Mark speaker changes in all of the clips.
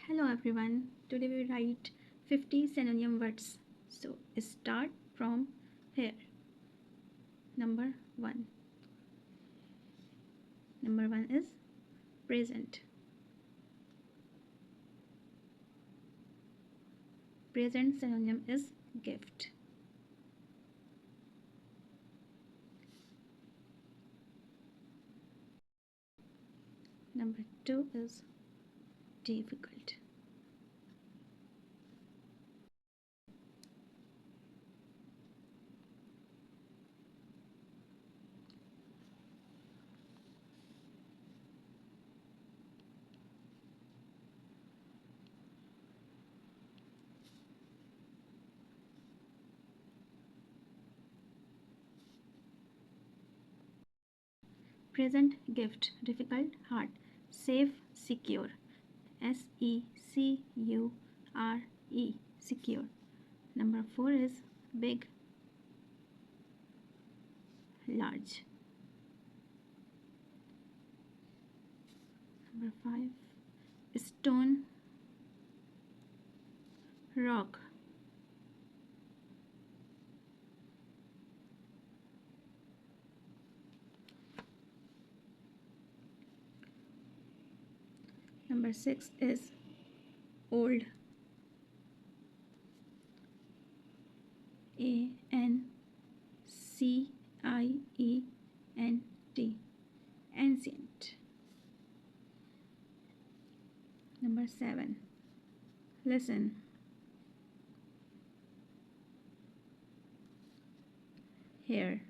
Speaker 1: Hello everyone. Today we write 50 synonym words. So start from here. Number 1. Number 1 is present. Present synonym is gift. Number 2 is difficult. Present gift, difficult, hard. Safe, secure. SECURE, secure. Number 4 is big, large. Number 5, stone, rock. Number 6 is old. ANCIENT. Ancient. Number 7. Listen. Hair.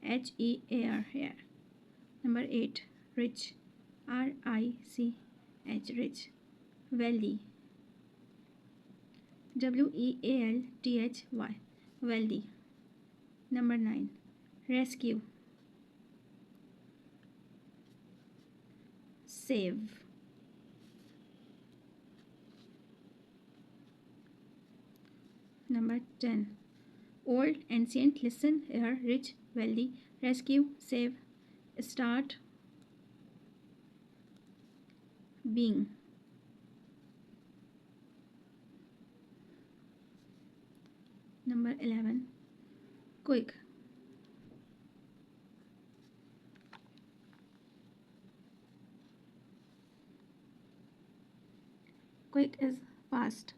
Speaker 1: HEAR, hair. Number 8. Rich. RICH, rich. Wealthy. WEALTHY, wealthy. Number 9. Rescue. Save. Number 10. Old, ancient, listen, hear, rich, wealthy, rescue, save, start, being. Number 11. Quick. Quick is fast.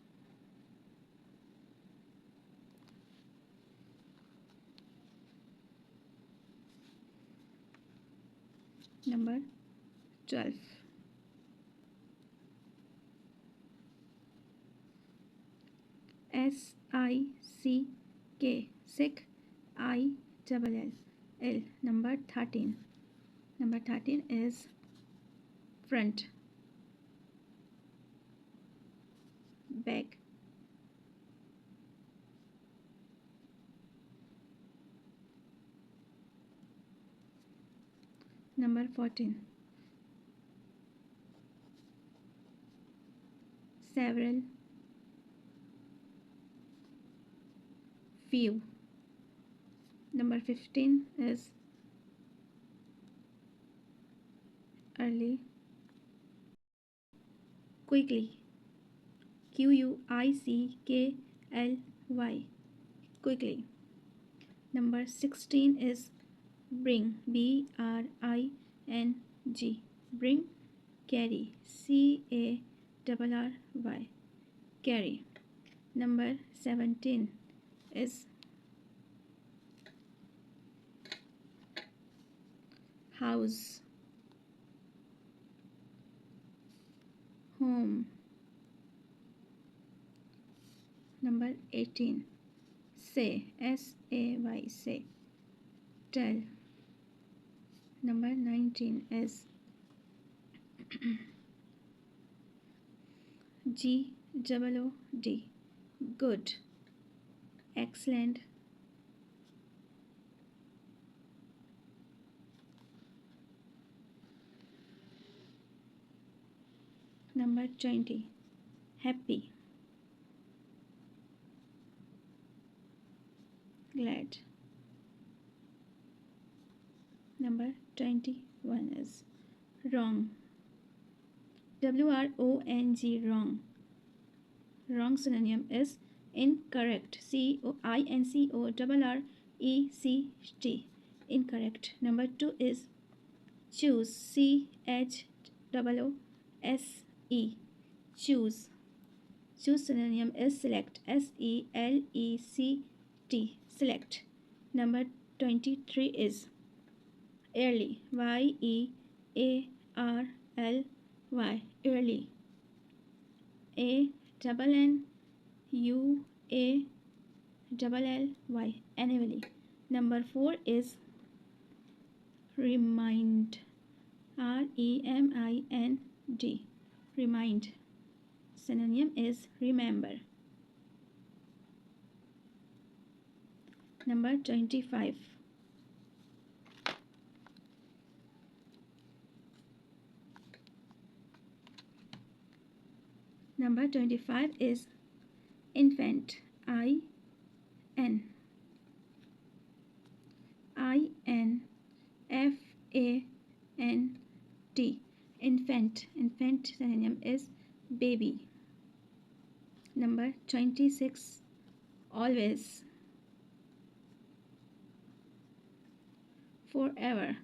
Speaker 1: Number 12. SICK, sick, ILL. Number 13. Number 13 is front, back. Number 14. Several, few. Number 15 is early, quickly. QUICKLY, quickly. Number 16 is bring, BRING, bring. Carry, CARRY, carry. Number 17 is house, home. Number 18. Say, SAY, say. Tell. Number 19 is GOOD, good. Excellent. Number 20. Happy, glad. Number 21 is wrong, wrong, wrong. Wrong synonym is incorrect. COINCORRECT. Incorrect. Number 2 is choose. CHOOSE. Choose. Choose synonym is select. SELECT. Select. Number 23 is early. YEARLY. Early. ANNUALLY. Annually. Number 4 is remind. REMIND. Remind. Synonym is remember. Number 25. Number 25 is infant. INFANT. Infant. Infant synonym is baby. Number 26. Always. Forever.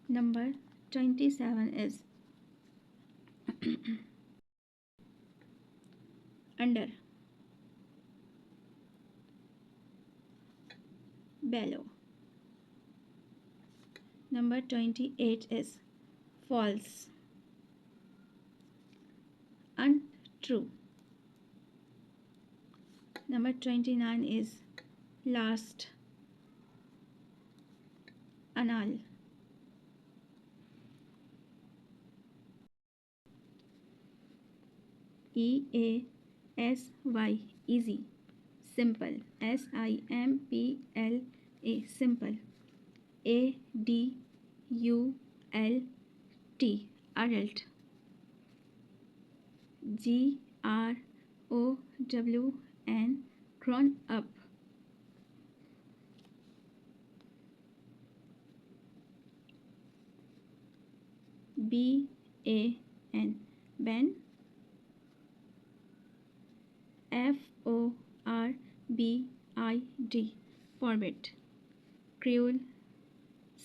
Speaker 1: Number 27 is under. Below. Number 28 is false. Untrue. Number 29 is last. Anal. EASY. Easy. Simple. SIMPLE. Simple. ADULT. Adult. GROWN. Grown up. BAN. Ben. FORBID. Forbid. Cruel.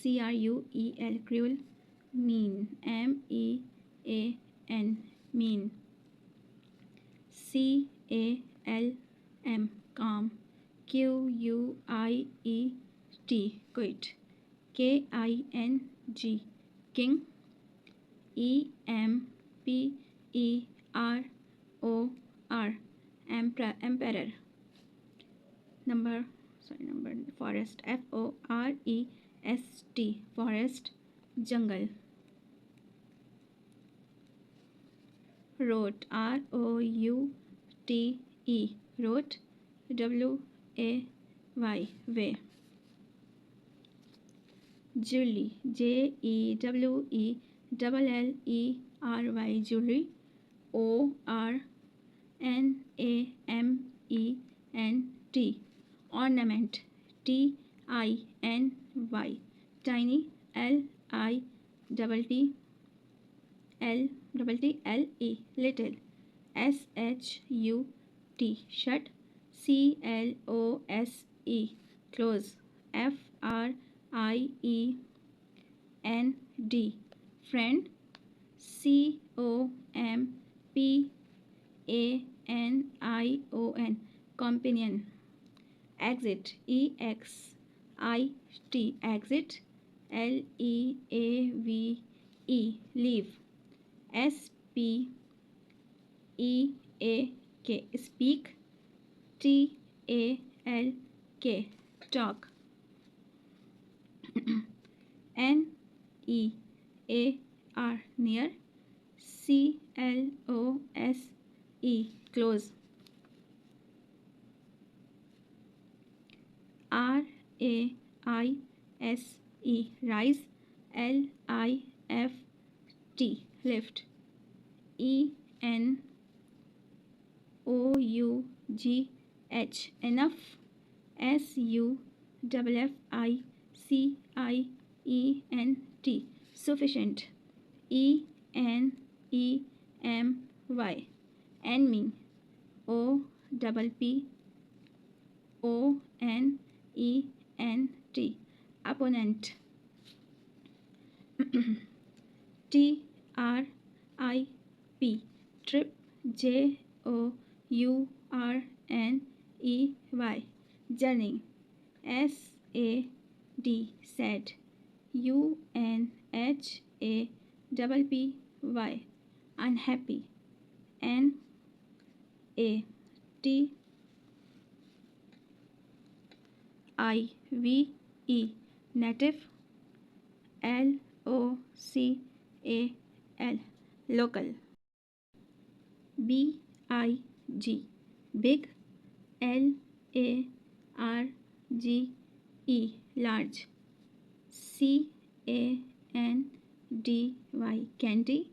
Speaker 1: CRUEL. Cruel. Mean. MEAN. Mean. CALM. Calm. QUIET. Quit. KING. King. EMPEROR. Emperor. Number forest. FOREST. Forest. Jungle. Road. ROUTE. Road. WAY. Way. Jewelry. JEWELLERY. Jewelry. ORNAMENT. Ornament. TINY. Tiny. LITTLE. Little. SHUT. Shut. CLOSE. Close. FRIEND. Friend. COMPANION. Companion. Exit. EXIT. Exit. LEAVE. Leave. SPEAK. Speak. TALK. Talk. NEAR. Near. CLOSE. Close. RAISE. Rise. LIFT. Lift. ENOUGH. Enough. SUFFICIENT. T. Sufficient. ENEMY. Enemy. OPPONENT. Opponent. TRIP. Trip. JOURNEY. Journey. SAD. Sad. UNHAPPY. Unhappy. NATIVE. Native. LOCAL. Local. BIG. Big. LARGE. Large. CANDY. Candy.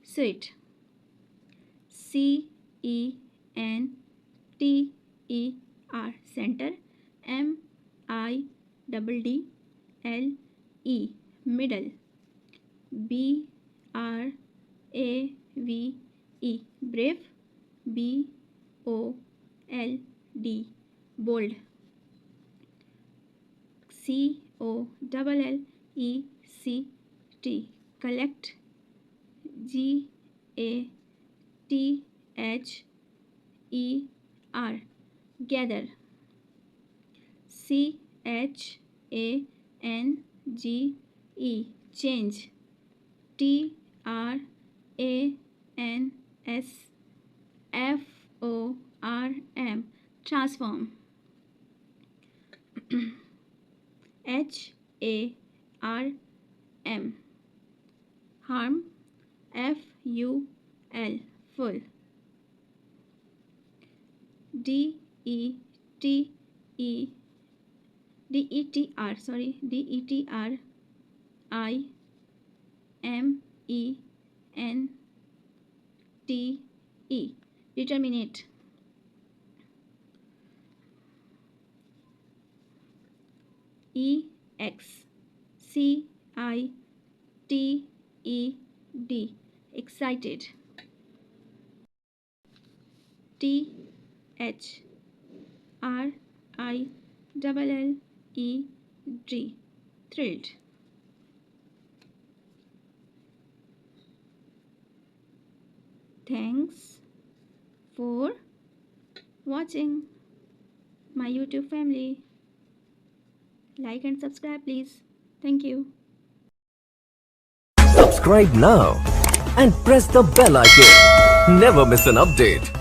Speaker 1: SWEET. Sweet. CENTER. Center. MIDDLE. Middle. BRAVE. Brave. BOLD. Bold. COLLECT. Collect. GATHER. Gather. CHANGE. Change. TRANSFORM. Transform. HARM. Harm. FUL. Full. DETRMINE. Determinate. EXCITED. Excited. THRILLED. Thrilled. Thanks for watching my YouTube family. Like and subscribe, please. Thank you.
Speaker 2: Subscribe now and press the bell icon. Never miss an update.